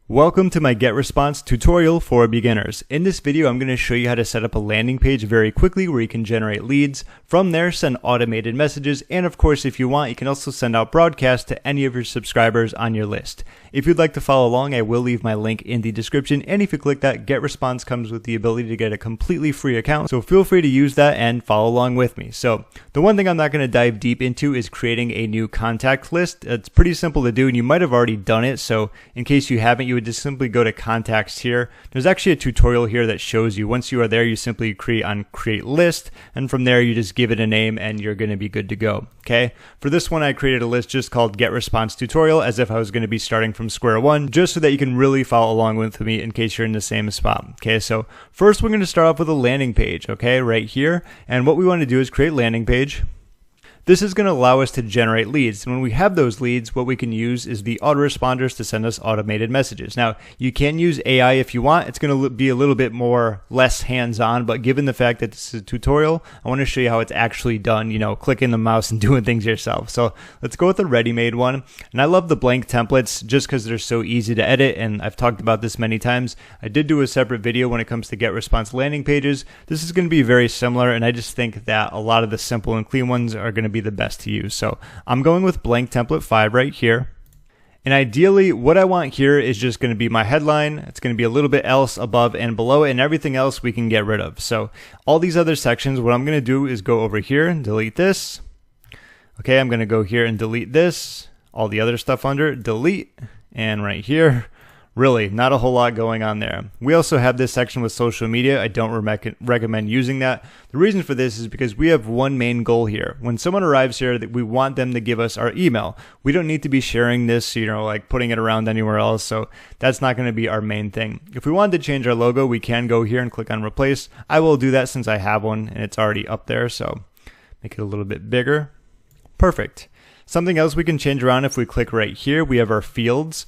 Welcome to my GetResponse tutorial for beginners. In this video, I'm going to show you how to set up a landing page very quickly where you can generate leads. From there, send automated messages, and of course, if you want, you can also send out broadcasts to any of your subscribers on your list. If you'd like to follow along, I will leave my link in the description, and if you click that, GetResponse comes with the ability to get a completely free account, so feel free to use that and follow along with me. So, the one thing I'm not going to dive deep into is creating a new contact list. It's pretty simple to do, and you might have already done it, so in case you haven't, you would just simply go to contacts here. There's actually a tutorial here that shows you once you are there, you simply create list, and from there you just give it a name and you're going to be good to go. Okay, for this one I created a list just called GetResponse tutorial, as if I was going to be starting from square one, just so that you can really follow along with me in case you're in the same spot. Okay, so first we're going to start off with a landing page, okay, right here, and what we want to do is create landing page. This is going to allow us to generate leads. And when we have those leads, what we can use is the autoresponders to send us automated messages. Now, you can use AI if you want. It's going to be a little bit less hands-on, but given the fact that this is a tutorial, I want to show you how it's actually done, clicking the mouse and doing things yourself. So let's go with the ready-made one. And I love the blank templates just because they're so easy to edit, and I've talked about this many times. I did do a separate video when it comes to GetResponse landing pages. This is going to be very similar, and I just think that a lot of the simple and clean ones are going to be the best to use. So I'm going with blank template 5 right here. And ideally, what I want here is just going to be my headline. It's going to be a little bit else above and below it, and everything else we can get rid of. So all these other sections, what I'm going to do is go over here and delete this. Okay, I'm going to go here and delete this. All the other stuff under, delete. And right here, really not a whole lot going on there. We also have this section with social media. I don't recommend using that. The reason for this is because we have one main goal here. When someone arrives here, that we want them to give us our email. We don't need to be sharing this, like putting it around anywhere else. So that's not going to be our main thing. If we wanted to change our logo, we can go here and click on replace. I will do that since I have one and it's already up there. So make it a little bit bigger. Perfect. Something else we can change around if we click right here, we have our fields.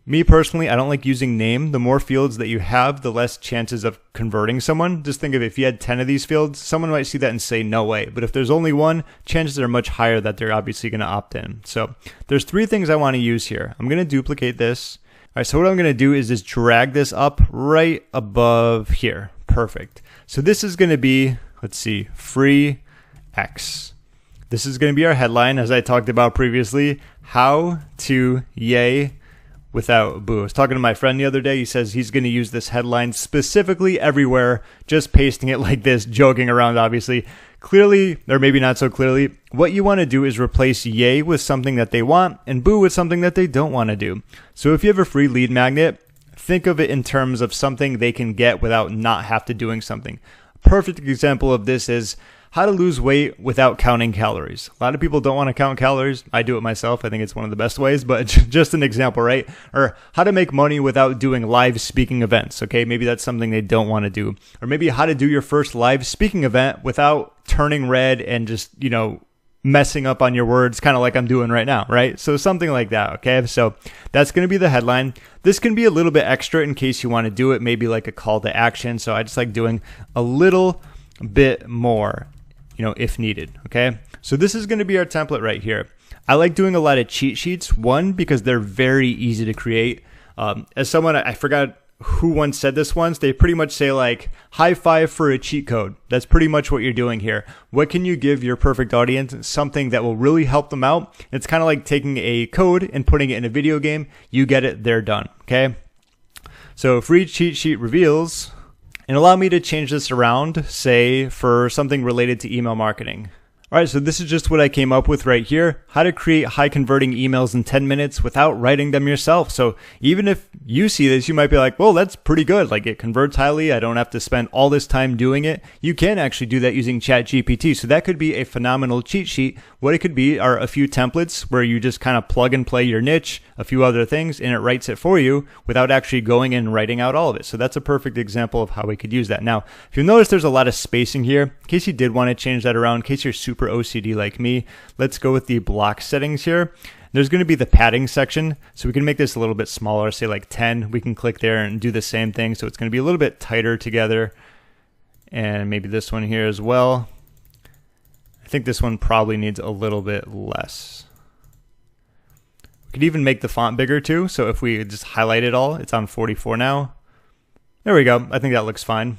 Me personally, I don't like using name. The more fields that you have, the less chances of converting someone. Just think of if you had 10 of these fields, someone might see that and say no way. But if there's only one, chances are much higher that they're obviously going to opt in. So there's 3 things I want to use here. I'm going to duplicate this. All right, so what I'm going to do is just drag this up right above here. Perfect. So this is going to be, let's see, free X. This is going to be our headline, as I talked about previously. How to yay without boo. I was talking to my friend the other day. He says he's going to use this headline specifically everywhere, just pasting it like this, joking around, obviously. Clearly, or maybe not so clearly, what you want to do is replace yay with something that they want and boo with something that they don't want to do. So if you have a free lead magnet, think of it in terms of something they can get without not have to doing something. A perfect example of this is how to lose weight without counting calories. A lot of people don't want to count calories. I do it myself. I think it's one of the best ways, but just an example, right? Or how to make money without doing live speaking events. Okay, maybe that's something they don't want to do. Or maybe how to do your first live speaking event without turning red and just, messing up on your words, kind of like I'm doing right now, right? So something like that, okay? So that's going to be the headline. This can be a little bit extra in case you want to do it, maybe like a call to action. So I just like doing a little bit more, if needed, okay? So this is going to be our template right here. I like doing a lot of cheat sheets, one, because they're very easy to create. As someone, I forgot who once said this once, they pretty much say like, high five for a cheat code. That's pretty much what you're doing here. What can you give your perfect audience? Something that will really help them out. It's kind of like taking a code and putting it in a video game. You get it, they're done, okay? So free cheat sheet reveals. And allow me to change this around, say, for something related to email marketing. All right, so this is just what I came up with right here. How to create high converting emails in 10 minutes without writing them yourself. So even if you see this, you might be like, well, that's pretty good. Like it converts highly. I don't have to spend all this time doing it. You can actually do that using ChatGPT. So that could be a phenomenal cheat sheet. What it could be are a few templates where you just kind of plug and play your niche, a few other things, and it writes it for you without actually going and writing out all of it. So that's a perfect example of how we could use that. Now, if you notice there's a lot of spacing here, in case you did want to change that around, in case you're super OCD like me, let's go with the block settings here. There's going to be the padding section, so we can make this a little bit smaller, say like 10. We can click there and do the same thing, so it's going to be a little bit tighter together. And maybe this one here as well. I think this one probably needs a little bit less. We could even make the font bigger too. So if we just highlight it all, it's on 44 now. There we go. I think that looks fine.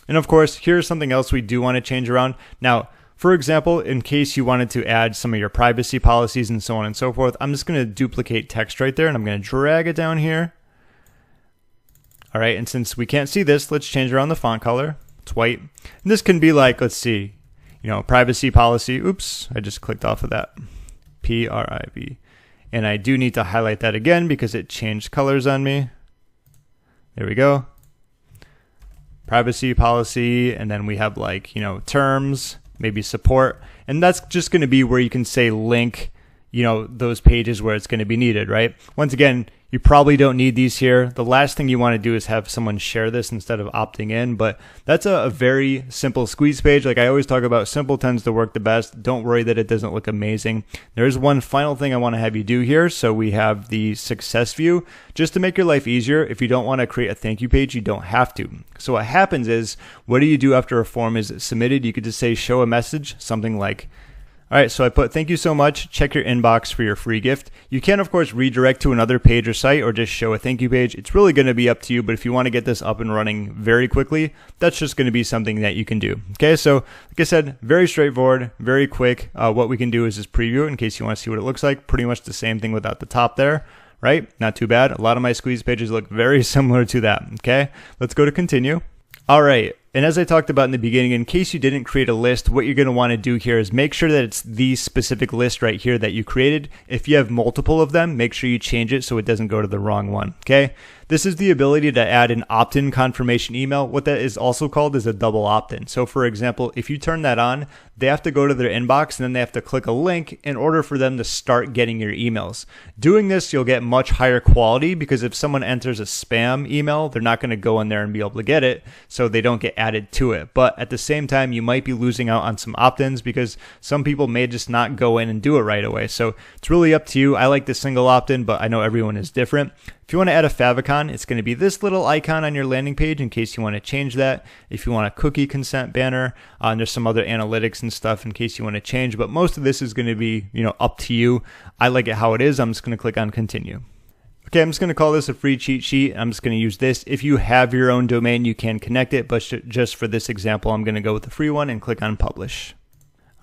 And of course, here's something else we do want to change around. Now, for example, in case you wanted to add some of your privacy policies and so on and so forth, I'm just going to duplicate text right there and I'm going to drag it down here. All right, and since we can't see this, let's change around the font color. It's white. And this can be like, let's see, privacy policy. Oops, I just clicked off of that. PRIV. And I do need to highlight that again because it changed colors on me. There we go. Privacy policy, and then we have like, terms, maybe support. And that's just going to be where you can say link, those pages where it's going to be needed, right? Once again, you probably don't need these here. The last thing you want to do is have someone share this instead of opting in, but that's a very simple squeeze page. Like I always talk about, simple tends to work the best. Don't worry that it doesn't look amazing. There's one final thing I want to have you do here. So we have the success view. Just to make your life easier, if you don't want to create a thank you page, you don't have to. So what happens is, what do you do after a form is submitted? You could just say show a message, something like, all right, so I put thank you so much, check your inbox for your free gift. You can, of course, redirect to another page or site or just show a thank you page. It's really going to be up to you, but if you want to get this up and running very quickly, that's just going to be something that you can do. Okay, so like I said, very straightforward, very quick. What we can do is just preview it in case you want to see what it looks like. Pretty much the same thing without the top there, right? Not too bad. A lot of my squeeze pages look very similar to that, okay? Let's go to continue. All right. And as I talked about in the beginning, in case you didn't create a list, what you're going to want to do here is make sure that it's the specific list right here that you created. If you have multiple of them, make sure you change it so it doesn't go to the wrong one. Okay. This is the ability to add an opt-in confirmation email. What that is also called is a double opt-in. So for example, if you turn that on, they have to go to their inbox and then they have to click a link in order for them to start getting your emails. Doing this, you'll get much higher quality because if someone enters a spam email, they're not going to go in there and be able to get it, so they don't get added to it. But at the same time, you might be losing out on some opt-ins because some people may just not go in and do it right away. So it's really up to you. I like the single opt-in, but I know everyone is different. If you want to add a favicon, it's going to be this little icon on your landing page in case you want to change that. If you want a cookie consent banner, and there's some other analytics and stuff in case you want to change, but most of this is going to be, up to you. I like it how it is. I'm just going to click on continue. Okay, I'm just going to call this a free cheat sheet. I'm just going to use this. If you have your own domain, you can connect it, but just for this example, I'm going to go with the free one and click on publish.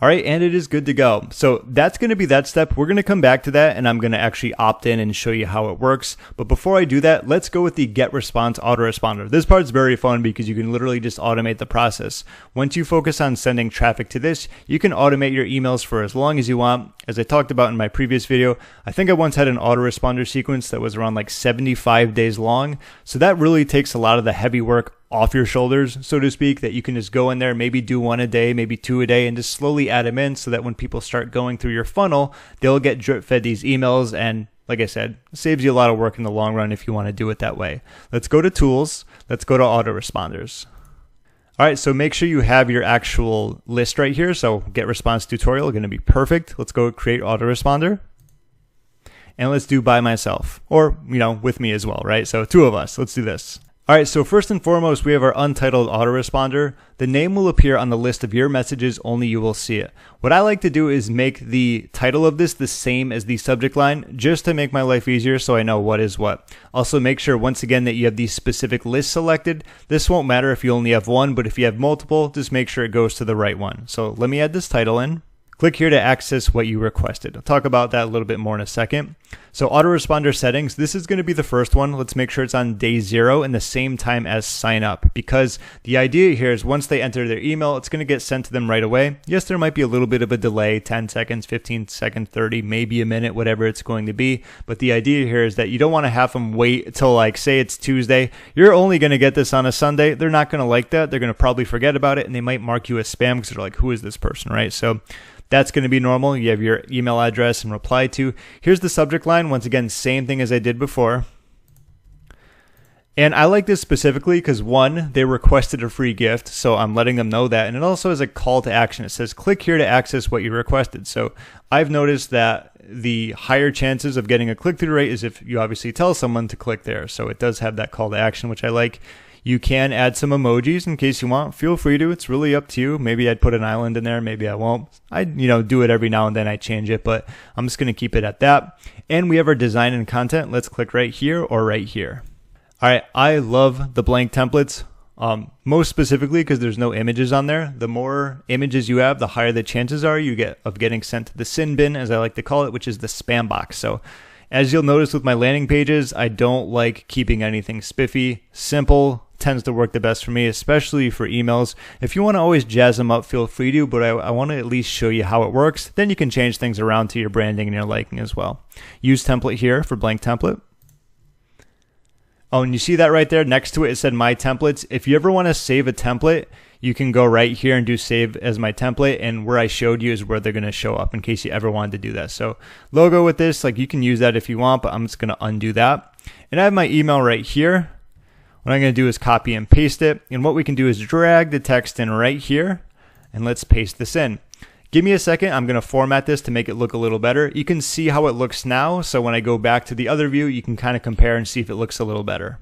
All right, and it is good to go. So that's going to be that step. We're going to come back to that, and I'm going to actually opt in and show you how it works. But before I do that, let's go with the get response autoresponder. This part's very fun because you can literally just automate the process. Once you focus on sending traffic to this, you can automate your emails for as long as you want. As I talked about in my previous video, I think I once had an autoresponder sequence that was around like 75 days long. So that really takes a lot of the heavy work off your shoulders, so to speak, that you can just go in there, maybe do one a day, maybe two a day, and just slowly add them in so that when people start going through your funnel, they'll get drip fed these emails. And like I said, it saves you a lot of work in the long run if you want to do it that way. Let's go to tools. Let's go to autoresponders. All right, so make sure you have your actual list right here. So get response tutorial, going to be perfect. Let's go create autoresponder. And let's do by myself, or, with me as well, right? So two of us, let's do this. All right, so first and foremost, we have our untitled autoresponder. The name will appear on the list of your messages, only you will see it. What I like to do is make the title of this the same as the subject line, just to make my life easier so I know what is what. Also make sure, once again, that you have the specific list selected. This won't matter if you only have one, but if you have multiple, just make sure it goes to the right one. So let me add this title in. Click here to access what you requested. I'll talk about that a little bit more in a second. So autoresponder settings, this is going to be the first one. Let's make sure it's on day 0 and the same time as sign up, because the idea here is once they enter their email, it's going to get sent to them right away. Yes, there might be a little bit of a delay, 10 seconds, 15 seconds, 30, maybe a minute, whatever it's going to be. But the idea here is that you don't want to have them wait till, like, say it's Tuesday. You're only going to get this on a Sunday. They're not going to like that. They're going to probably forget about it, and they might mark you as spam because they're like, who is this person, right? So that's going to be normal. You have your email address and reply to. Here's the subject line. Once again, same thing as I did before. And I like this specifically because, one, they requested a free gift, so I'm letting them know that. And it also has a call to action. It says, click here to access what you requested. So I've noticed that the higher chances of getting a click-through rate is if you obviously tell someone to click there. So it does have that call to action, which I like. You can add some emojis in case you want. Feel free to. It's really up to you. Maybe I'd put an island in there. Maybe I won't. I do it every now and then. I change it, but I'm just going to keep it at that. And we have our design and content. Let's click right here or right here. All right. I love the blank templates. Most specifically because there's no images on there. The more images you have, the higher the chances are of getting sent to the sin bin, as I like to call it, which is the spam box. So as you'll notice with my landing pages, I don't like keeping anything spiffy. Simple tends to work the best for me, especially for emails. If you want to always jazz them up, feel free to, but I want to at least show you how it works. Then you can change things around to your branding and your liking as well. Use template here for blank template. Oh, and you see that right there next to it, it said my templates. If you ever want to save a template, you can go right here and do save as my template, and where I showed you is where they're going to show up in case you ever wanted to do that. So logo with this, like you can use that if you want, but I'm just going to undo that. And I have my email right here. What I'm going to do is copy and paste it. And what we can do is drag the text in right here, and let's paste this in. Give me a second. I'm going to format this to make it look a little better. You can see how it looks now. So when I go back to the other view, you can kind of compare and see if it looks a little better.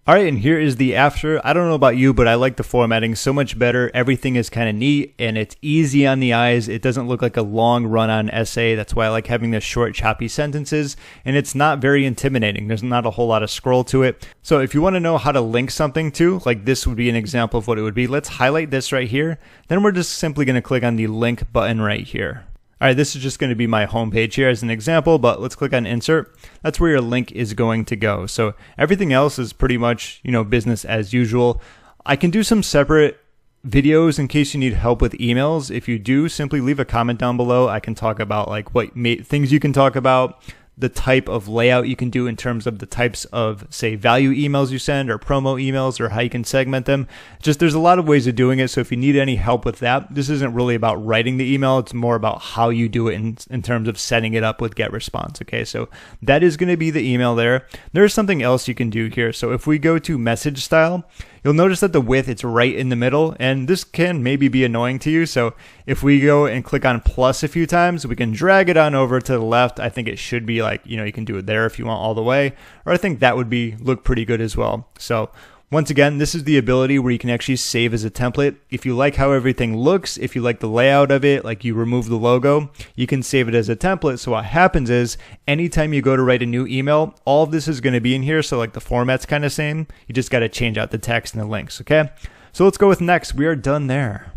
All right, and here is the after. I don't know about you, but I like the formatting so much better. Everything is kind of neat and it's easy on the eyes. It doesn't look like a long run-on essay. That's why I like having the short, choppy sentences, and it's not very intimidating. There's not a whole lot of scroll to it. So if you want to know how to link something to, like this would be an example of what it would be. Let's highlight this right here. Then we're just simply going to click on the link button right here. All right, this is just going to be my homepage here as an example, but let's click on insert. That's where your link is going to go. So everything else is pretty much, business as usual. I can do some separate videos in case you need help with emails. If you do, simply leave a comment down below. I can talk about like what things you can talk about, the type of layout you can do in terms of the types of, say, value emails you send or promo emails, or how you can segment them. Just there's a lot of ways of doing it. So if you need any help with that, this isn't really about writing the email. It's more about how you do it in terms of setting it up with GetResponse. Okay, so that is going to be the email there. There's something else you can do here. So if we go to message style, you'll notice that the width, it's right in the middle, and this can maybe be annoying to you. So if we go and click on plus a few times, we can drag it on over to the left. I think it should be like, you can do it there if you want all the way, or I think that would look pretty good as well. So once again, this is the ability where you can actually save as a template. If you like how everything looks, if you like the layout of it, like you remove the logo, you can save it as a template. So what happens is anytime you go to write a new email, all of this is going to be in here. So like the format's kind of same. You just got to change out the text and the links. Okay. So let's go with next. We are done there.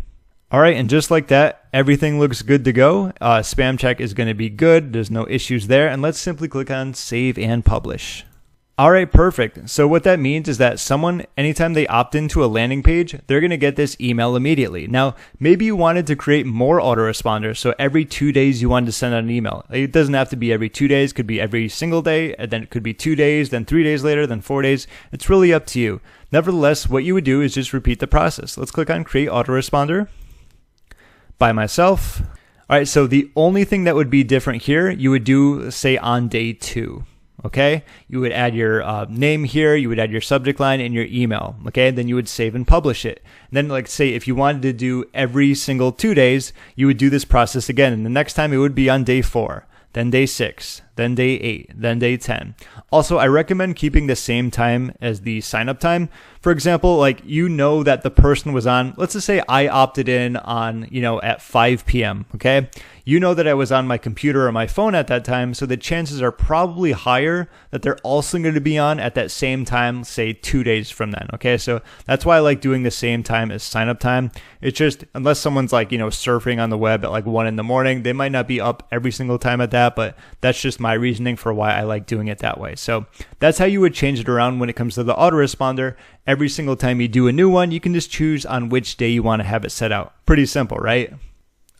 All right. And just like that, everything looks good to go. Spam check is going to be good. There's no issues there. And let's simply click on save and publish. All right, perfect. So what that means is that someone, anytime they opt into a landing page, they're going to get this email immediately. Now, maybe you wanted to create more autoresponders. So every 2 days you wanted to send out an email. It doesn't have to be every 2 days. It could be every single day, and then it could be 2 days, then 3 days later, then 4 days. It's really up to you. Nevertheless, what you would do is just repeat the process. Let's click on create autoresponder by myself. All right, so the only thing that would be different here, you would do, say, on day 2. Okay, you would add your name here, you would add your subject line and your email. Okay, then you would save and publish it. And then, like, say if you wanted to do every single 2 days, you would do this process again. And the next time it would be on day 4, then day 6, then day 8, then day 10. Also, I recommend keeping the same time as the sign up time. For example, like that the person was on, let's just say I opted in on, at 5 p.m. Okay. That I was on my computer or my phone at that time. So the chances are probably higher that they're also going to be on at that same time, say 2 days from then. Okay. So that's why I like doing the same time as sign up time. It's just, unless someone's like, surfing on the web at like 1 in the morning, they might not be up every single time at that, but that's just my reasoning for why I like doing it that way. So that's how you would change it around when it comes to the autoresponder. Every single time you do a new one, you can just choose on which day you want to have it set out. Pretty simple, right?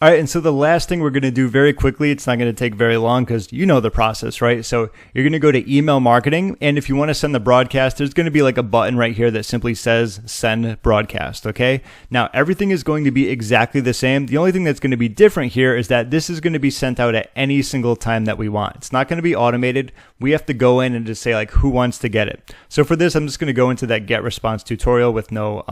All right, and so the last thing we're going to do very quickly, it's not going to take very long because you know the process, right? So you're going to go to email marketing, and if you want to send the broadcast, there's going to be like a button right here that simply says send broadcast, okay? Now, everything is going to be exactly the same. The only thing that's going to be different here is that this is going to be sent out at any single time that we want. It's not going to be automated. We have to go in and just say like who wants to get it. So for this, I'm just going to go into that GetResponse tutorial with no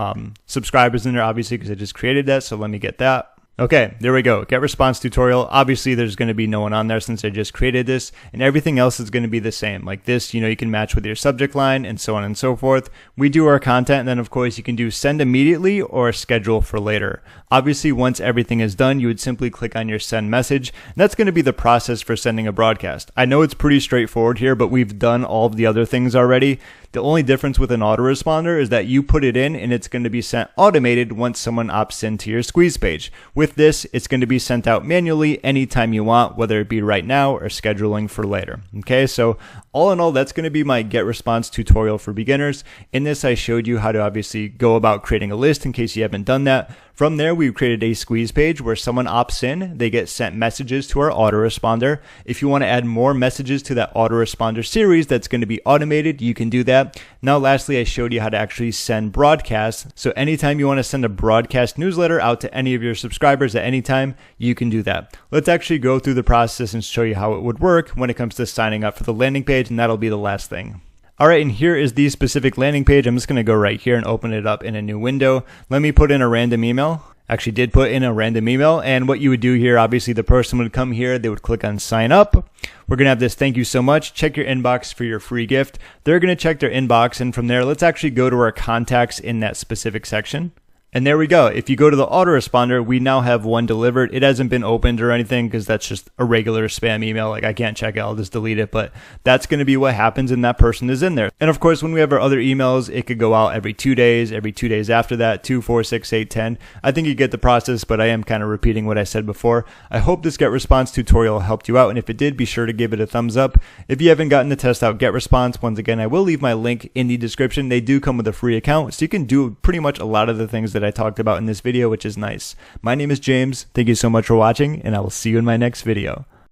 subscribers in there, obviously, because I just created that. So let me get that. Okay, there we go. Get response tutorial. Obviously, there's going to be no one on there since I just created this, and everything else is going to be the same. Like this, you can match with your subject line and so on and so forth. We do our content, and then of course you can do send immediately or schedule for later. Obviously, once everything is done, you would simply click on your send message, and that's going to be the process for sending a broadcast. I know it's pretty straightforward here, but we've done all of the other things already. The only difference with an autoresponder is that you put it in and it's going to be sent automated once someone opts into your squeeze page. With this, it's going to be sent out manually anytime you want, whether it be right now or scheduling for later. Okay, so all in all, that's going to be my get response tutorial for beginners. In this, I showed you how to obviously go about creating a list in case you haven't done that. From there, we've created a squeeze page where someone opts in, they get sent messages to our autoresponder. If you want to add more messages to that autoresponder series that's going to be automated, you can do that. Now, lastly, I showed you how to actually send broadcasts. So anytime you want to send a broadcast newsletter out to any of your subscribers at any time, you can do that. Let's actually go through the process and show you how it would work when it comes to signing up for the landing page, and that'll be the last thing. Alright, and here is the specific landing page. I'm just going to go right here and open it up in a new window. Let me put in a random email. Actually did put in a random email, and what you would do here, obviously the person would come here, they would click on sign up. We're going to have this thank you so much. Check your inbox for your free gift. They're going to check their inbox, and from there, let's actually go to our contacts in that specific section. And there we go. If you go to the autoresponder, we now have one delivered. It hasn't been opened or anything because that's just a regular spam email. Like I can't check it, I'll just delete it. But that's going to be what happens and that person is in there. And of course, when we have our other emails, it could go out every 2 days, every 2 days after that, 2, 4, 6, 8, 10. I think you get the process, but I am kind of repeating what I said before. I hope this get response tutorial helped you out. And if it did, be sure to give it a thumbs up. If you haven't gotten to test out get response, once again, I will leave my link in the description. They do come with a free account, so you can do pretty much a lot of the things that I talked about in this video, which is nice. My name is James. Thank you so much for watching, and I will see you in my next video.